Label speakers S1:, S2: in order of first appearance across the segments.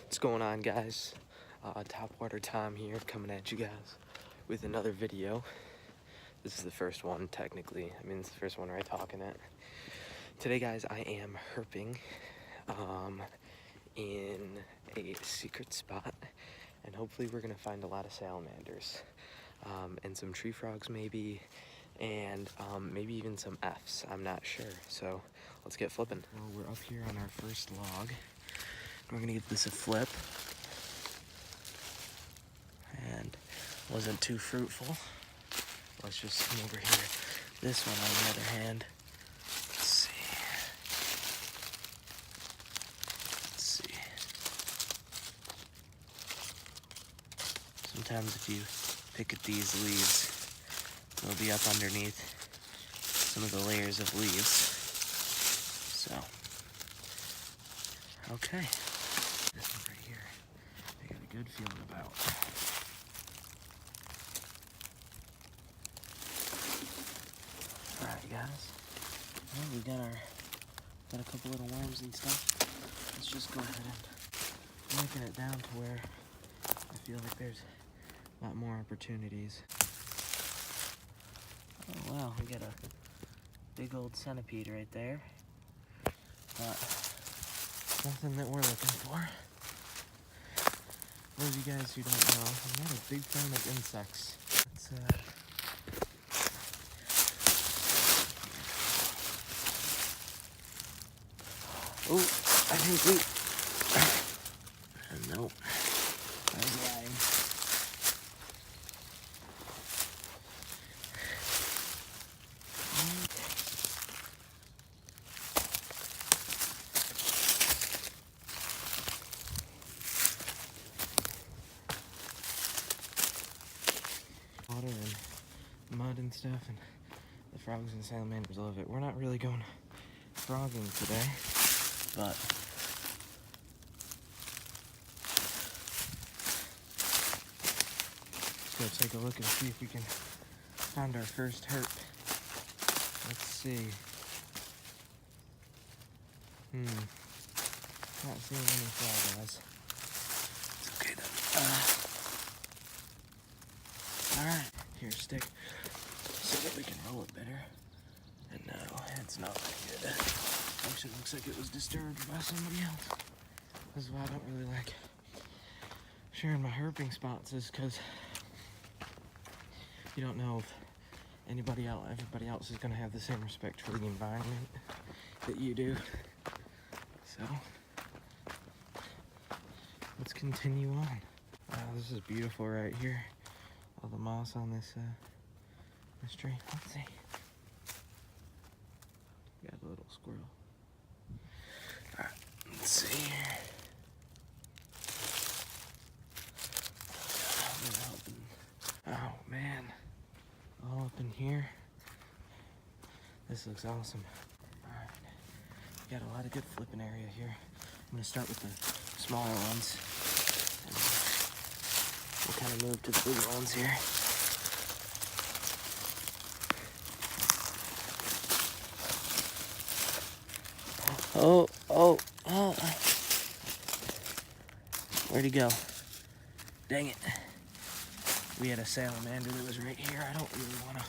S1: What's going on, guys? Topwater Tom here, coming at you guys with another video. This is the first one, technically. I mean, it's the first one right talking it. Today, guys, I am herping in a secret spot, and hopefully we're gonna find a lot of salamanders and some tree frogs maybe, and maybe even some F's. I'm not sure. So let's get flipping. Well, we're up here on our first log. We're gonna give this a flip. And wasn't too fruitful. Let's just come over here. This one, on the other hand, let's see. Sometimes if you pick at these leaves, they'll be up underneath some of the layers of leaves. So, okay. This one right here, I got a good feeling about. Alright, guys. Well, we got a couple little worms and stuff. Let's just go ahead and making it down to where I feel like there's a lot more opportunities. Oh wow, we got a big old centipede right there. But nothing that we're looking for. Those of you guys who don't know, I'm not a big fan of insects. It's oh, I think we... Nope. I was lying. Water and mud and stuff, and the frogs and salamanders love it. We're not really going frogging today, but let's go take a look and see if we can find our first herp. Let's see. Not seeing any frog eyes. It's okay though. Alright, here, stick so that we can roll it better. And no, it's not very good. Actually, looks like it was disturbed by somebody else. This is why I don't really like sharing my herping spots, is because you don't know if everybody else is going to have the same respect for the environment that you do. So, let's continue on. Wow, this is beautiful right here. All the moss on this tree. Let's see. Got a little squirrel. Alright, let's see. Oh man. All up in here. This looks awesome. Alright. Got a lot of good flipping area here. I'm gonna start with the smaller ones. And we'll kind of move to the bigger ones here. Oh. Where'd he go? Dang it. We had a salamander that was right here. I don't really want to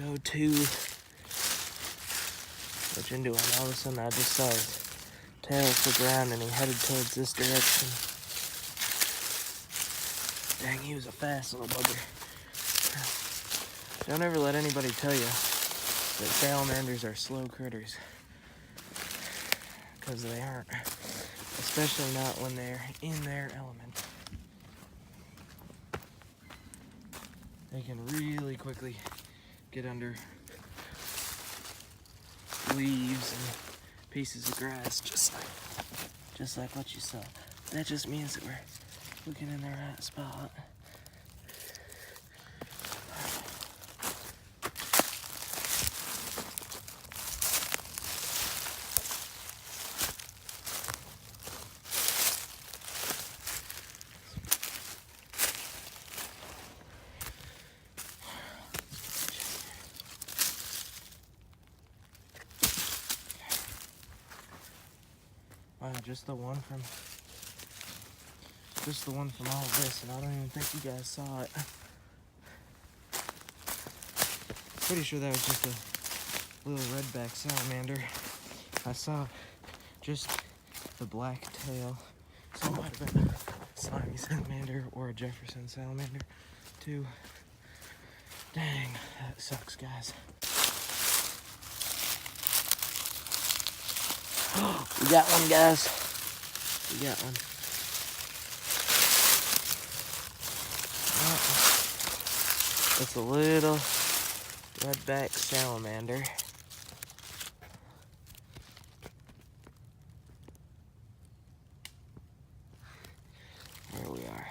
S1: go too much into him. All of a sudden I just saw his tail flip around and he headed towards this direction. Dang, he was a fast little bugger. Don't ever let anybody tell you that salamanders are slow critters, because they aren't, especially not when they're in their element. They can really quickly get under leaves and pieces of grass, just like what you saw. That just means that we're looking in the right spot. Wow, just the one from just the one from all of this, and I don't even think you guys saw it. Pretty sure that was just a little redback salamander. I saw just the black tail, so it might have been a slimy salamander or a Jefferson salamander too. Dang, that sucks, guys. We got one, guys. We got one. It's a little redback salamander. There we are.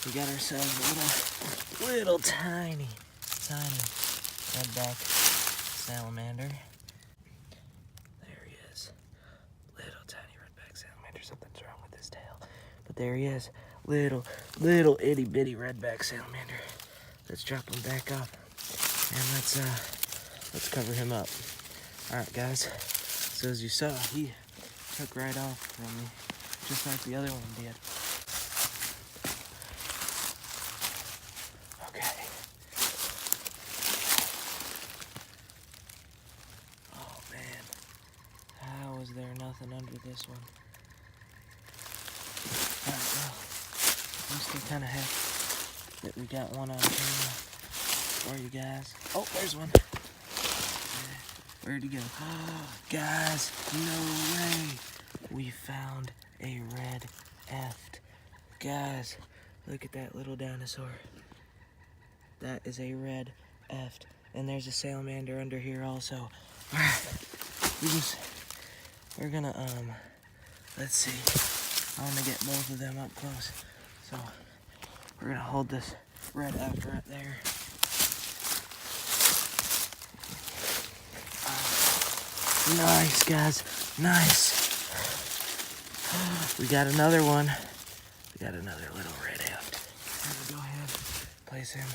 S1: We got ourselves a little tiny redback salamander. There he is. Little tiny redback salamander. Something's wrong with his tail. But there he is. Little itty bitty redback salamander. Let's drop him back up. And let's cover him up. Alright, guys. So as you saw, he took right off from me, just like the other one did. Okay. Oh man. How is there nothing under this one? Alright, well, I'm still kind of happy that we got one on camera for you guys. Oh, there's one. Where'd he go? Oh, guys, no way. We found a red eft. Guys, look at that little dinosaur. That is a red eft. And there's a salamander under here also. All right, we're gonna, let's see. I want to get both of them up close. So we're gonna hold this red eft right there. Nice, guys, nice. We got another one. We got another little red eft. I'm gonna go ahead, place him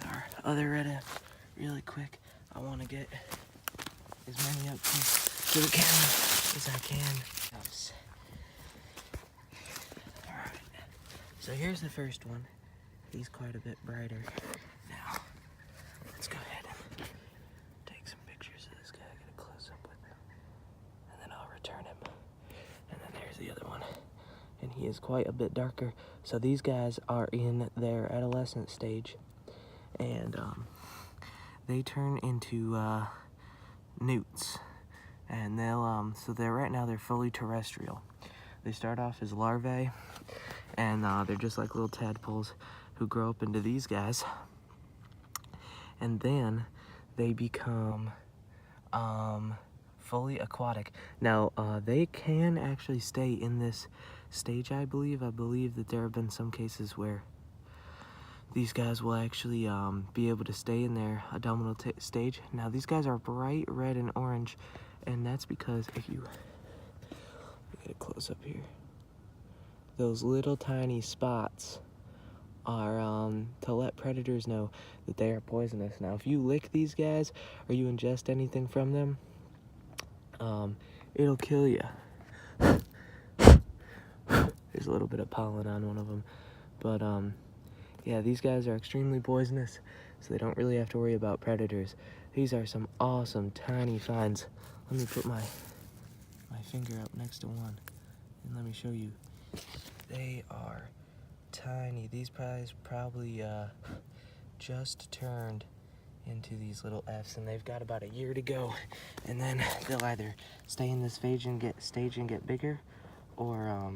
S1: our other red eft really quick. I want to get as many up close to the camera as I can. Nice. Alright, so here's the first one. He's quite a bit brighter. Now, let's go ahead and take some pictures of this guy, get a close up with him, and then I'll return him. And then there's the other one, and he is quite a bit darker. So these guys are in their adolescent stage, and they turn into newts, and they'll so right now they're fully terrestrial. They start off as larvae, and they're just like little tadpoles who grow up into these guys, and then they become fully aquatic. Now they can actually stay in this stage, I believe. I believe that there have been some cases where these guys will actually be able to stay in their abdominal stage. Now these guys are bright red and orange, and that's because if you get a close up here, those little tiny spots are to let predators know that they are poisonous. Now if you lick these guys or you ingest anything from them, it'll kill you. There's a little bit of pollen on one of them, but yeah, these guys are extremely poisonous, so they don't really have to worry about predators. These are some awesome tiny finds. Let me put my finger up next to one and let me show you. They are tiny. These guys probably just turned into these little F's, and they've got about a year to go, and then they'll either stay in this stage and get bigger, or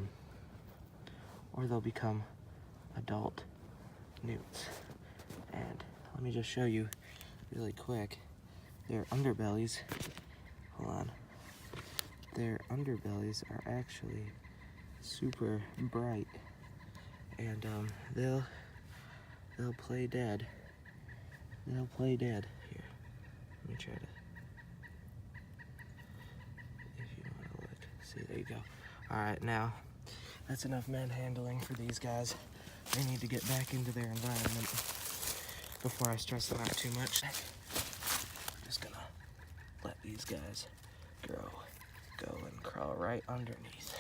S1: they'll become adult newts. And let me just show you really quick their underbellies. Hold on. Their underbellies are actually super bright, and they'll play dead. They'll play dead. Here, let me try to, if you want to look, see, there you go. All right, now that's enough manhandling for these guys. They need to get back into their environment before I stress them out too much. I'm just gonna let these guys go and crawl right underneath.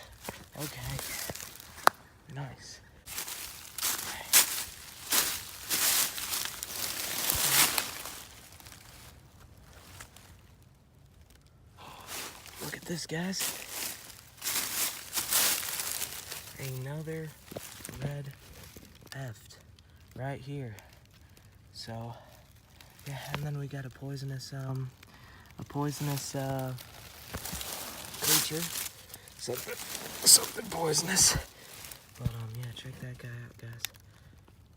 S1: Okay, Nice. Look at this, guys. Another red eft right here. So, yeah, and then we got a poisonous creature. Something poisonous. But yeah, check that guy out, guys.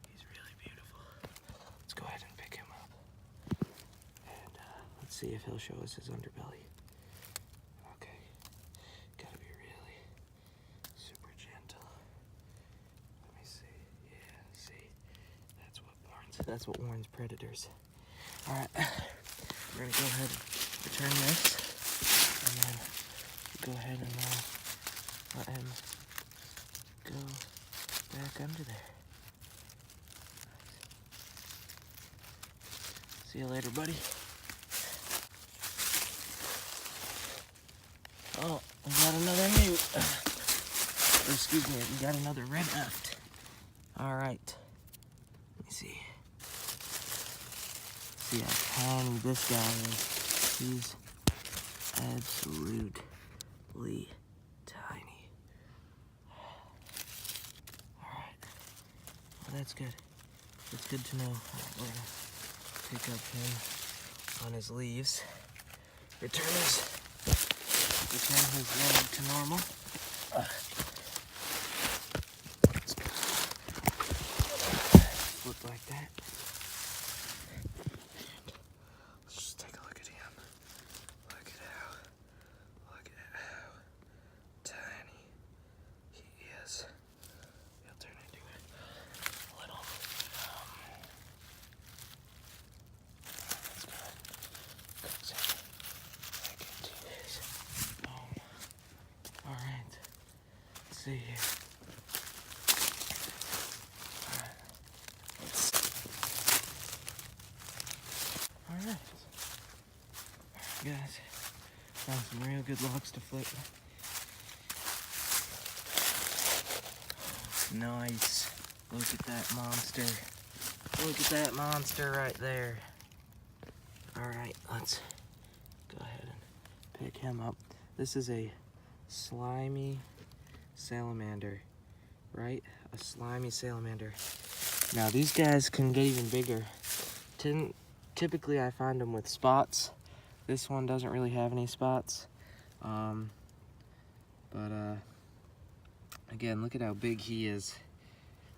S1: He's really beautiful. Let's go ahead and pick him up. And let's see if he'll show us his underbelly. Okay. Gotta be really super gentle. Let me see. Yeah, see. That's what warns predators. Alright. We're gonna go ahead and return this. And then go ahead and let him go back under there. See you later, buddy. Oh, we got another we got another red eft. Alright. Let me see. See how tiny this guy is. He's absolutely tiny. Alright. Well, that's good. It's good to know. Alright, we're gonna pick up him on his leaves. Return his leg to normal. Flip like that. Let's just take a look at him. Look at how tiny he is. He'll turn into a little. Let's go ahead and coax him back into his home. All right. Let's see here. All right. Guys, found some real good logs to flip. Nice. Look at that monster. Look at that monster right there. Alright, let's go ahead and pick him up. This is a slimy salamander, right? A slimy salamander. Now these guys can get even bigger. Typically I find them with spots. This one doesn't really have any spots. Again, look at how big he is.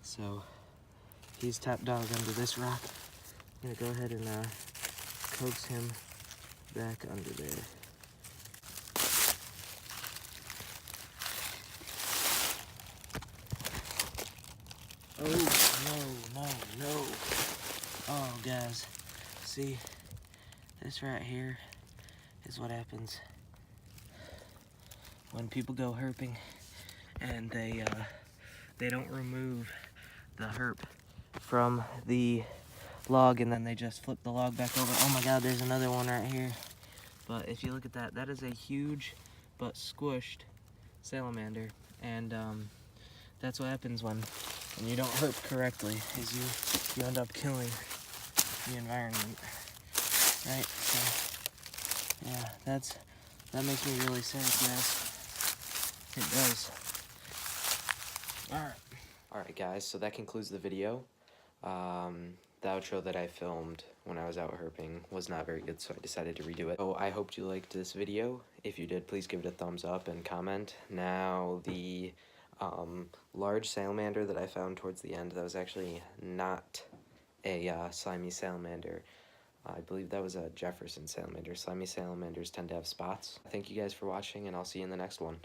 S1: So he's top dog under this rock. I'm gonna go ahead and coax him back under there. Oh, no. Oh, guys, see, this right here is what happens when people go herping and they don't remove the herp from the log, and then they just flip the log back over. Oh my God, there's another one right here. But if you look at that, that is a huge but squished salamander, and that's what happens when you don't herp correctly, is you end up killing the environment, right? So yeah, that makes me really sad, guys. It does. Alright guys, so that concludes the video. The outro that I filmed when I was out herping was not very good, so I decided to redo it. So I hope you liked this video. If you did, please give it a thumbs up and comment. Now, the large salamander that I found towards the end, that was actually not a slimy salamander. I believe that was a Jefferson salamander. Slimy salamanders tend to have spots. Thank you guys for watching, and I'll see you in the next one.